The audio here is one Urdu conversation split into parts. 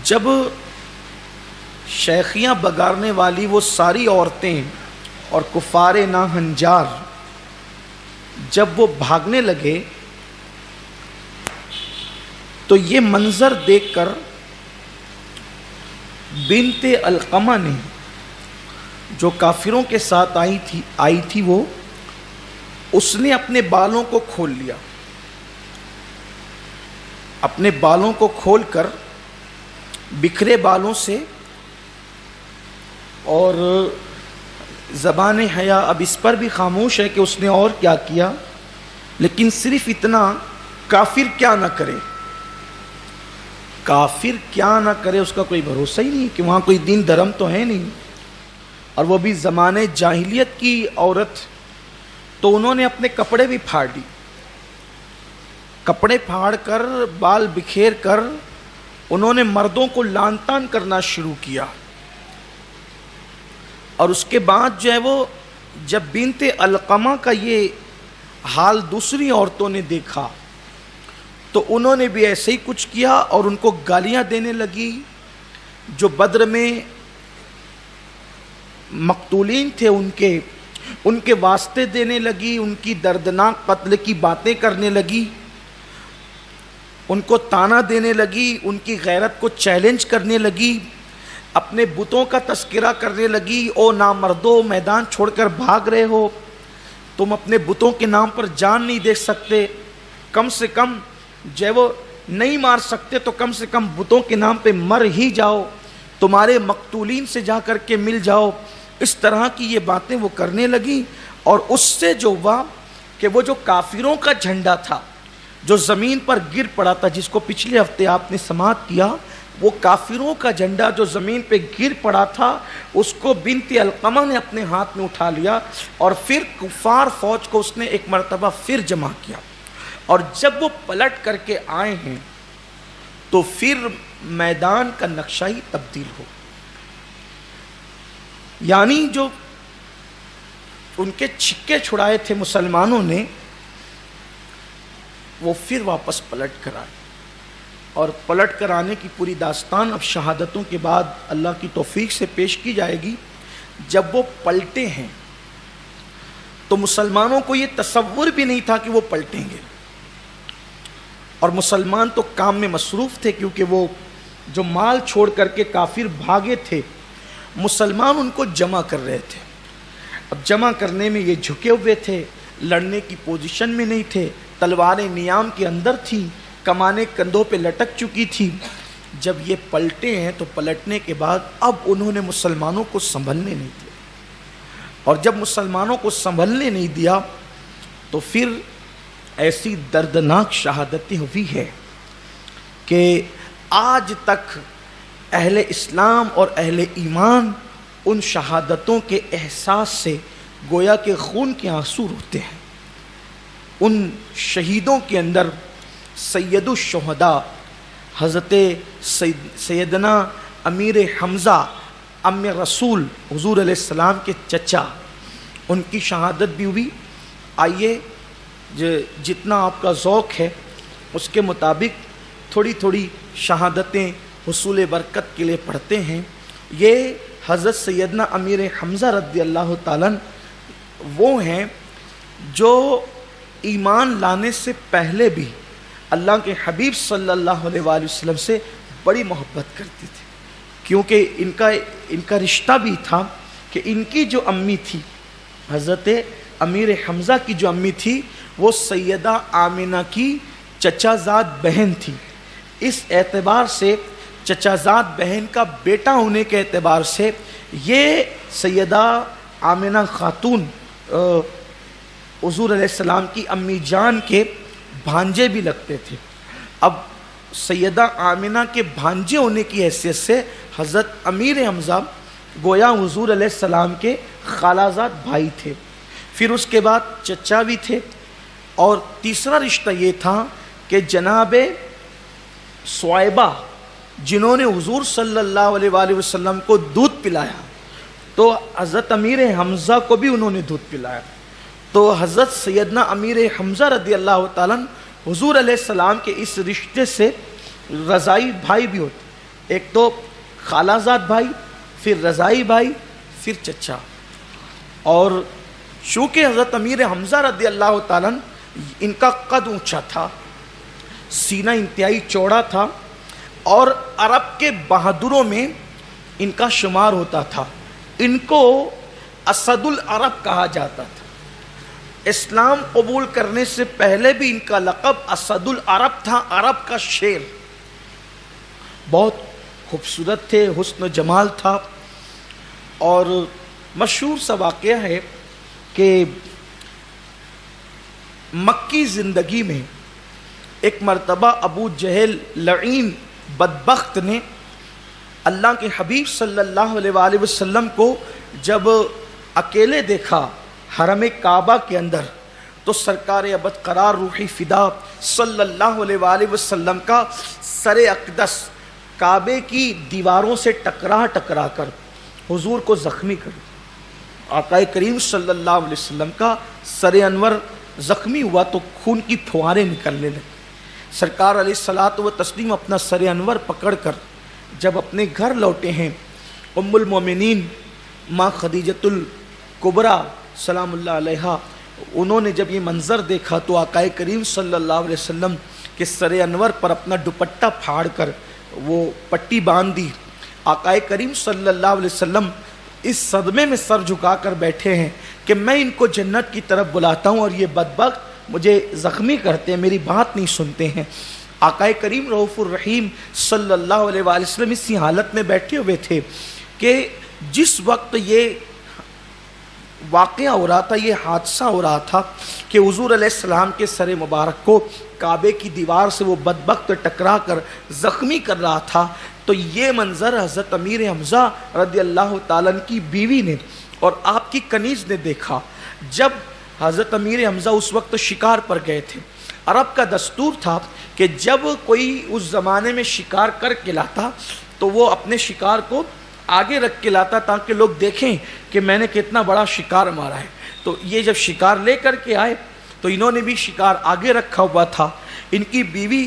جب شیخیاں بگارنے والی وہ ساری عورتیں اور کفار ناہنجار جب وہ بھاگنے لگے تو یہ منظر دیکھ کر بنت علقمہ نے جو کافروں کے ساتھ آئی تھی وہ اس نے اپنے بالوں کو کھول لیا. اپنے بالوں کو کھول کر بکھرے بالوں سے، اور زبان حیا اب اس پر بھی خاموش ہے کہ اس نے اور کیا کیا، لیکن صرف اتنا، کافر کیا نہ کرے، کافر کیا نہ کرے اس کا کوئی بھروسہ ہی نہیں کہ وہاں کوئی دین دھرم تو ہے نہیں، اور وہ بھی زمانے جاہلیت کی عورت. تو انہوں نے اپنے کپڑے بھی پھاڑ لی، کپڑے پھاڑ کر بال بکھیر کر انہوں نے مردوں کو لان تان کرنا شروع کیا. اور اس کے بعد جو ہے وہ جب بنت علقمہ کا یہ حال دوسری عورتوں نے دیکھا تو انہوں نے بھی ایسے ہی کچھ کیا اور ان کو گالیاں دینے لگی. جو بدر میں مقتولین تھے ان کے واسطے دینے لگی، ان کی دردناک قتل کی باتیں کرنے لگی، ان کو تانا دینے لگی، ان کی غیرت کو چیلنج کرنے لگی، اپنے بتوں کا تذکرہ کرنے لگی. او نامردو، میدان چھوڑ کر بھاگ رہے ہو، تم اپنے بتوں کے نام پر جان نہیں دے سکتے، کم سے کم جو وہ نہیں مار سکتے تو کم سے کم بتوں کے نام پہ مر ہی جاؤ، تمہارے مقتولین سے جا کر کے مل جاؤ. اس طرح کی یہ باتیں وہ کرنے لگی. اور اس سے جو ہوا کہ وہ جو کافروں کا جھنڈا تھا جو زمین پر گر پڑا تھا، جس کو پچھلے ہفتے آپ نے سماعت کیا، وہ کافروں کا جھنڈا جو زمین پہ گر پڑا تھا اس کو بنت علقمہ نے اپنے ہاتھ میں اٹھا لیا اور پھر کفار فوج کو اس نے ایک مرتبہ پھر جمع کیا. اور جب وہ پلٹ کر کے آئے ہیں تو پھر میدان کا نقشہ ہی تبدیل ہو، یعنی جو ان کے چھکے چھڑائے تھے مسلمانوں نے وہ پھر واپس پلٹ کر آئے. اور پلٹ کر آنے کی پوری داستان اب شہادتوں کے بعد اللہ کی توفیق سے پیش کی جائے گی. جب وہ پلٹے ہیں تو مسلمانوں کو یہ تصور بھی نہیں تھا کہ وہ پلٹیں گے، اور مسلمان تو کام میں مصروف تھے کیونکہ وہ جو مال چھوڑ کر کے کافر بھاگے تھے مسلمان ان کو جمع کر رہے تھے. اب جمع کرنے میں یہ جھکے ہوئے تھے، لڑنے کی پوزیشن میں نہیں تھے، تلواریں نیام کے اندر تھیں، کمانیں کندھوں پہ لٹک چکی تھی. جب یہ پلٹے ہیں تو پلٹنے کے بعد اب انہوں نے مسلمانوں کو سنبھلنے نہیں دیا، اور جب مسلمانوں کو سنبھلنے نہیں دیا تو پھر ایسی دردناک شہادتیں ہوئی ہے کہ آج تک اہل اسلام اور اہل ایمان ان شہادتوں کے احساس سے گویا کہ خون کے آنسو روتے ہیں. ان شہیدوں کے اندر سید الشہداء حضرت سیدنا امیر حمزہ ام رسول حضور علیہ السلام کے چچا، ان کی شہادت بھی ہوئی. آئیے جتنا آپ کا ذوق ہے اس کے مطابق تھوڑی تھوڑی شہادتیں حصول برکت کے لیے پڑھتے ہیں. یہ حضرت سیدنا امیر حمزہ رضی اللہ تعالیٰ وہ ہیں جو ایمان لانے سے پہلے بھی اللہ کے حبیب صلی اللہ علیہ وآلہ وسلم سے بڑی محبت کرتی تھی، کیونکہ ان کا رشتہ بھی تھا کہ ان کی جو امی تھی حضرت امیر حمزہ کی جو امی تھی وہ سیدہ آمنہ کی چچا زاد بہن تھی. اس اعتبار سے چچا زاد بہن کا بیٹا ہونے کے اعتبار سے یہ سیدہ آمنہ خاتون حضور علیہ السلام کی امی جان کے بھانجے بھی لگتے تھے. اب سیدہ آمنہ کے بھانجے ہونے کی حیثیت سے حضرت امیر حمزہ گویا حضور علیہ السلام کے خالہ زاد بھائی تھے، پھر اس کے بعد چچا بھی تھے، اور تیسرا رشتہ یہ تھا کہ جناب صعیبہ جنہوں نے حضور صلی اللہ علیہ وآلہ وسلم کو دودھ پلایا تو حضرت امیر حمزہ کو بھی انہوں نے دودھ پلایا. تو حضرت سیدنا امیر حمزہ رضی اللہ تعالیٰ حضور علیہ السلام کے اس رشتے سے رضائی بھائی بھی ہوتے. ایک تو خالہ زاد بھائی، پھر رضائی بھائی، پھر چچا. اور چونکہ حضرت امیر حمزہ رضی اللہ تعالیٰ ان کا قد اونچا تھا، سینہ انتہائی چوڑا تھا، اور عرب کے بہادروں میں ان کا شمار ہوتا تھا. ان کو اسد العرب کہا جاتا تھا. اسلام قبول کرنے سے پہلے بھی ان کا لقب اسد العرب تھا، عرب کا شیر. بہت خوبصورت تھے، حسن و جمال تھا. اور مشہور سا واقعہ ہے کہ مکی زندگی میں ایک مرتبہ ابو جہل لعین بدبخت نے اللہ کے حبیب صلی اللہ علیہ وآلہ وسلم کو جب اکیلے دیکھا حرم کعبہ کے اندر، تو سرکار ابد قرار روحی فدا صلی اللہ علیہ وآلہ وسلم کا سر اقدس کعبے کی دیواروں سے ٹکرا کر حضور کو زخمی کر. آقا کریم صلی اللہ علیہ وسلم کا سر انور زخمی ہوا تو خون کی پھواریں نکلنے لگی. سرکار علیہ الصلوۃ والتسلیم اپنا سر انور پکڑ کر جب اپنے گھر لوٹے ہیں، ام المومنین ماں خدیجۃ الکبریٰ سلام اللہ علیہا، انہوں نے جب یہ منظر دیکھا تو آقا کریم صلی اللہ علیہ وسلم کے سر انور پر اپنا دوپٹہ پھاڑ کر وہ پٹی باندھ دی. آقا کریم صلی اللہ علیہ وسلم اس صدمے میں سر جھکا کر بیٹھے ہیں کہ میں ان کو جنت کی طرف بلاتا ہوں اور یہ بدبخت مجھے زخمی کرتے ہیں، میری بات نہیں سنتے ہیں. آقا کریم رؤوف الرحیم صلی اللہ علیہ وآلہ وسلم اسی حالت میں بیٹھے ہوئے تھے کہ جس وقت یہ واقعہ ہو رہا تھا، یہ حادثہ ہو رہا تھا کہ حضور علیہ السلام کے سر مبارک کو کعبے کی دیوار سے وہ بدبخت ٹکرا کر زخمی کر رہا تھا، تو یہ منظر حضرت امیر حمزہ رضی اللہ تعالیٰ کی بیوی نے اور آپ کی کنیز نے دیکھا. جب حضرت امیر حمزہ اس وقت شکار پر گئے تھے، عرب کا دستور تھا کہ جب کوئی اس زمانے میں شکار کر کے لاتا تو وہ اپنے شکار کو آگے رکھ کے لاتا تاکہ لوگ دیکھیں کہ میں نے کتنا بڑا شکار مارا ہے. تو یہ جب شکار لے کر کے آئے تو انہوں نے بھی شکار آگے رکھا ہوا تھا. ان کی بیوی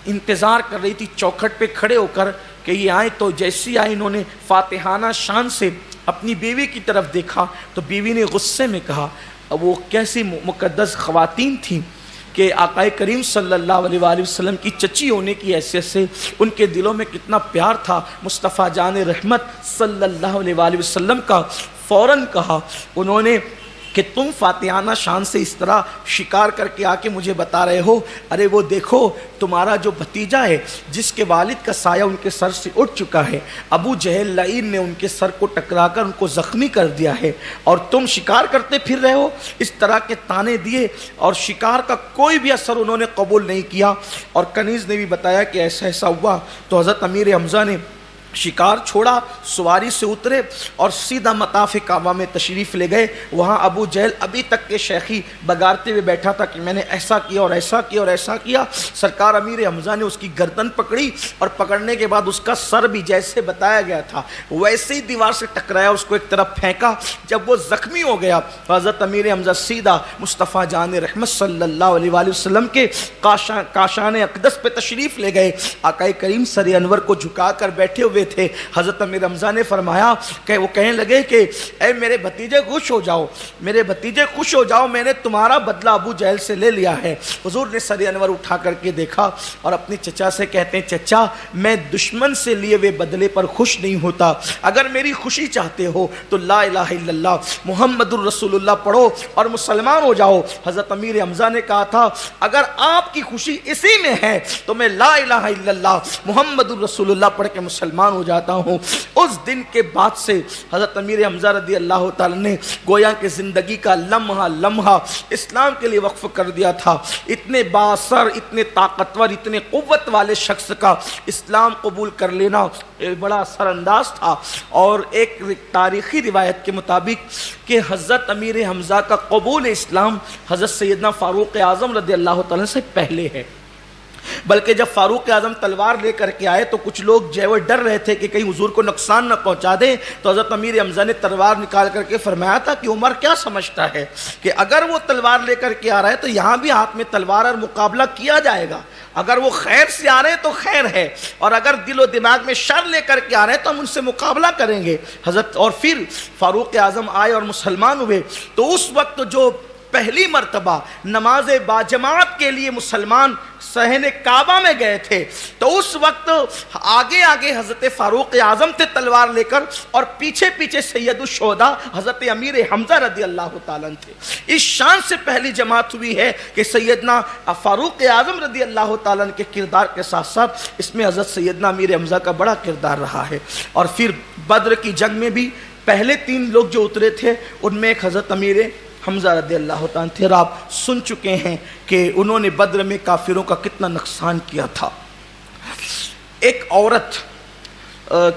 انتظار کر رہی تھی چوکھٹ پہ کھڑے ہو کر کہ یہ آئے. تو جیسی آئے انہوں نے فاتحانہ شان سے اپنی بیوی کی طرف دیکھا تو بیوی نے غصے میں کہا، اب وہ کیسی مقدس خواتین تھیں کہ آقا کریم صلی اللہ علیہ وآلہ وسلم کی چچی ہونے کی حیثیت سے ان کے دلوں میں کتنا پیار تھا مصطفیٰ جان رحمت صلی اللہ علیہ وآلہ وسلم کا. فوراً کہا انہوں نے کہ تم فاتحانہ شان سے اس طرح شکار کر کے آ کے مجھے بتا رہے ہو، ارے وہ دیکھو تمہارا جو بھتیجا ہے جس کے والد کا سایہ ان کے سر سے اٹھ چکا ہے، ابو جہل لعین نے ان کے سر کو ٹکرا کر ان کو زخمی کر دیا ہے اور تم شکار کرتے پھر رہے ہو. اس طرح کے تانے دیے اور شکار کا کوئی بھی اثر انہوں نے قبول نہیں کیا. اور کنیز نے بھی بتایا کہ ایسا ایسا ہوا. تو حضرت امیر حمزہ نے شکار چھوڑا، سواری سے اترے اور سیدھا مطاف کعبہ میں تشریف لے گئے. وہاں ابو جہل ابھی تک کے شیخی بگارتے ہوئے بیٹھا تھا کہ میں نے ایسا کیا اور ایسا کیا اور ایسا کیا. سرکار امیر حمزہ نے اس کی گردن پکڑی اور پکڑنے کے بعد اس کا سر بھی جیسے بتایا گیا تھا ویسے ہی دیوار سے ٹکرایا، اس کو ایک طرف پھینکا. جب وہ زخمی ہو گیا حضرت امیر حمزہ سیدھا مصطفیٰ جان رحمت صلی اللہ علیہ وآلہ وسلم کے کاشان اقدس پہ تشریف لے گئے. آقا کریم سر انور کو جھکا کر بیٹھے ہوئے تھے. حضرت امیر حمزہ نے فرمایا کہ وہ کہنے لگے کہ اے میرے بھتیجے خوش ہو جاؤ، میرے بھتیجے خوش ہو جاؤ، میں نے تمہارا بدلہ ابو جہل سے لے لیا ہے. حضور نے سر انور اٹھا کر کے دیکھا اور اپنے چچا سے کہتے ہیں چچا میں دشمن سے لیے ہوئے بدلے پر خوش نہیں ہوتا، اگر میری خوشی چاہتے ہو تو لا الہ الا اللہ محمد الرسول اللہ پڑھو اور مسلمان ہو جاؤ. حضرت امیر حمزہ نے کہا تھا اگر آپ کی خوشی اسی میں ہے تو میں لا الہ الا اللہ محمد الرسول اللہ پڑھ کے مسلمان ہو جاتا ہوں. اس دن کے بعد سے حضرت امیر حمزہ رضی اللہ تعالی نے گویا کہ زندگی کا لمحہ لمحہ اسلام کے لیے وقف کر دیا تھا. اتنے بااثر، اتنے طاقتور، اتنے قوت والے شخص کا اسلام قبول کر لینا بڑا اثر انداز تھا. اور ایک تاریخی روایت کے مطابق کہ حضرت امیر حمزہ کا قبول اسلام حضرت سیدنا فاروق اعظم رضی اللہ تعالیٰ سے پہلے ہے. بلکہ جب فاروق اعظم تلوار لے کر کے آئے تو کچھ لوگ جو ہے وہ ڈر رہے تھے کہ کہیں حضور کو نقصان نہ پہنچا دے، تو حضرت امیر حمزہ نے تلوار نکال کر کے فرمایا تھا کہ عمر کیا سمجھتا ہے کہ اگر وہ تلوار لے کر کے آ رہا ہے تو یہاں بھی ہاتھ میں تلوار اور مقابلہ کیا جائے گا. اگر وہ خیر سے آ رہے ہیں تو خیر ہے، اور اگر دل و دماغ میں شر لے کر کے آ رہے ہیں تو ہم ان سے مقابلہ کریں گے حضرت۔ اور پھر فاروق اعظم آئے اور مسلمان ہوئے، تو اس وقت جو پہلی مرتبہ نماز باجماعت کے لیے مسلمان صحن کعبہ میں گئے تھے، تو اس وقت آگے آگے حضرت فاروق اعظم تھے تلوار لے کر، اور پیچھے پیچھے سید الشہداء حضرت امیر حمزہ رضی اللہ تعالیٰ عنہ تھے۔ اس شان سے پہلی جماعت ہوئی ہے کہ سیدنا فاروق اعظم رضی اللہ تعالیٰ عنہ کے کردار کے ساتھ ساتھ اس میں حضرت سیدنا امیر حمزہ کا بڑا کردار رہا ہے۔ اور پھر بدر کی جنگ میں بھی پہلے 3 لوگ جو اترے تھے ان میں ایک حضرت امیر حمزہ رضی اللہ تعالیٰ تھے، اور آپ سن چکے ہیں کہ انہوں نے بدر میں کافروں کا کتنا نقصان کیا تھا۔ ایک عورت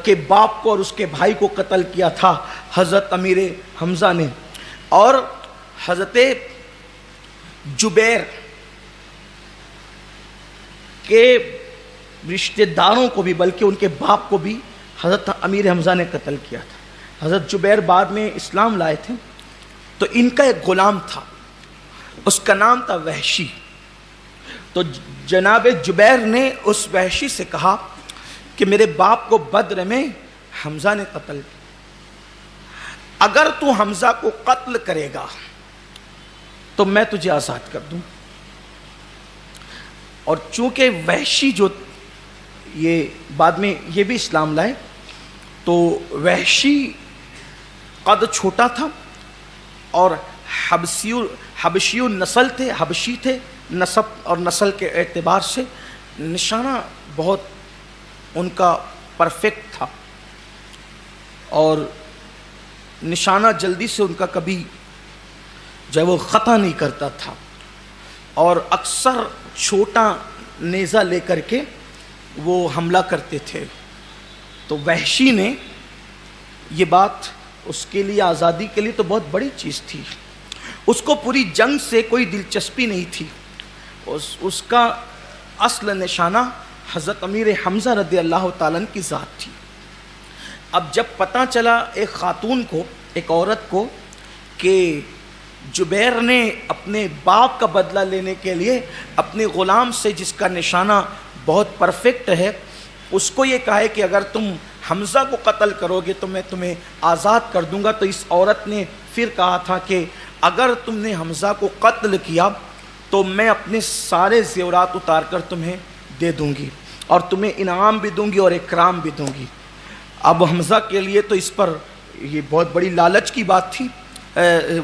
کے باپ کو اور اس کے بھائی کو قتل کیا تھا حضرت امیر حمزہ نے، اور حضرت جبیر کے رشتہ داروں کو بھی، بلکہ ان کے باپ کو بھی حضرت امیر حمزہ نے قتل کیا تھا۔ حضرت جبیر بعد میں اسلام لائے تھے، تو ان کا ایک غلام تھا، اس کا نام تھا وحشی۔ تو جناب جبیر نے اس وحشی سے کہا کہ میرے باپ کو بدر میں حمزہ نے قتل کیا، اگر تو حمزہ کو قتل کرے گا تو میں تجھے آزاد کر دوں۔ اور چونکہ وحشی جو یہ بعد میں یہ بھی اسلام لائے، تو وحشی قد چھوٹا تھا اور حبشی نسل تھے، حبشی تھے نسب اور نسل کے اعتبار سے، نشانہ بہت ان کا پرفیکٹ تھا، اور نشانہ جلدی سے ان کا کبھی جو ہے وہ خطا نہیں کرتا تھا، اور اکثر چھوٹا نیزہ لے کر کے وہ حملہ کرتے تھے۔ تو وحشی نے یہ بات اس کے لیے، آزادی کے لیے تو بہت بڑی چیز تھی، اس کو پوری جنگ سے کوئی دلچسپی نہیں تھی، اس کا اصل نشانہ حضرت امیر حمزہ رضی اللہ تعالیٰ عنہ کی ذات تھی۔ اب جب پتہ چلا ایک خاتون کو، ایک عورت کو، کہ جبیر نے اپنے باپ کا بدلہ لینے کے لیے اپنے غلام سے، جس کا نشانہ بہت پرفیکٹ ہے، اس کو یہ کہا ہے کہ اگر تم حمزہ کو قتل کرو گے تو میں تمہیں آزاد کر دوں گا، تو اس عورت نے پھر کہا تھا کہ اگر تم نے حمزہ کو قتل کیا تو میں اپنے سارے زیورات اتار کر تمہیں دے دوں گی، اور تمہیں انعام بھی دوں گی اور اکرام بھی دوں گی۔ اب حمزہ کے لیے تو اس پر یہ بہت بڑی لالچ کی بات تھی،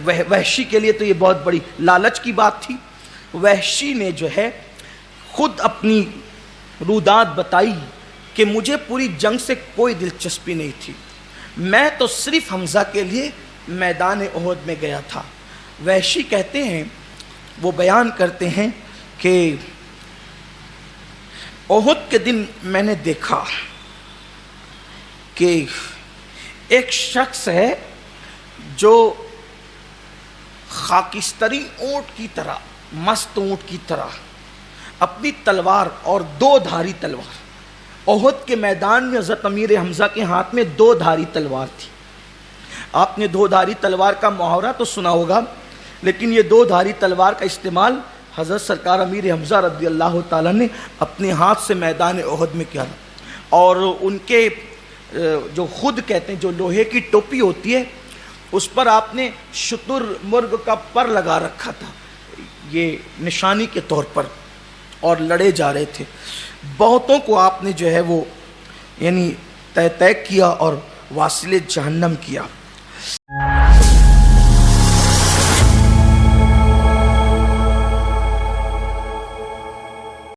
وحشی کے لیے تو یہ بہت بڑی لالچ کی بات تھی۔ وحشی نے جو ہے خود اپنی رودات بتائی کہ مجھے پوری جنگ سے کوئی دلچسپی نہیں تھی، میں تو صرف حمزہ کے لیے میدان احد میں گیا تھا۔ وحشی کہتے ہیں، وہ بیان کرتے ہیں کہ احد کے دن میں نے دیکھا کہ ایک شخص ہے جو خاکستری اونٹ کی طرح، مست اونٹ کی طرح اپنی تلوار اور 2 دھاری تلوار، احد کے میدان میں حضرت امیر حمزہ کے ہاتھ میں 2 دھاری تلوار تھی۔ آپ نے 2 دھاری تلوار کا محاورہ تو سنا ہوگا، لیکن یہ 2 دھاری تلوار کا استعمال حضرت سرکار امیر حمزہ رضی اللہ تعالیٰ نے اپنے ہاتھ سے میدان احد میں کیا، اور ان کے جو خود کہتے ہیں جو لوہے کی ٹوپی ہوتی ہے، اس پر آپ نے شتر مرغ کا پر لگا رکھا تھا، یہ نشانی کے طور پر، اور لڑے جا رہے تھے۔ بہتوں کو آپ نے جو ہے وہ یعنی طے کیا اور واصل جہنم کیا۔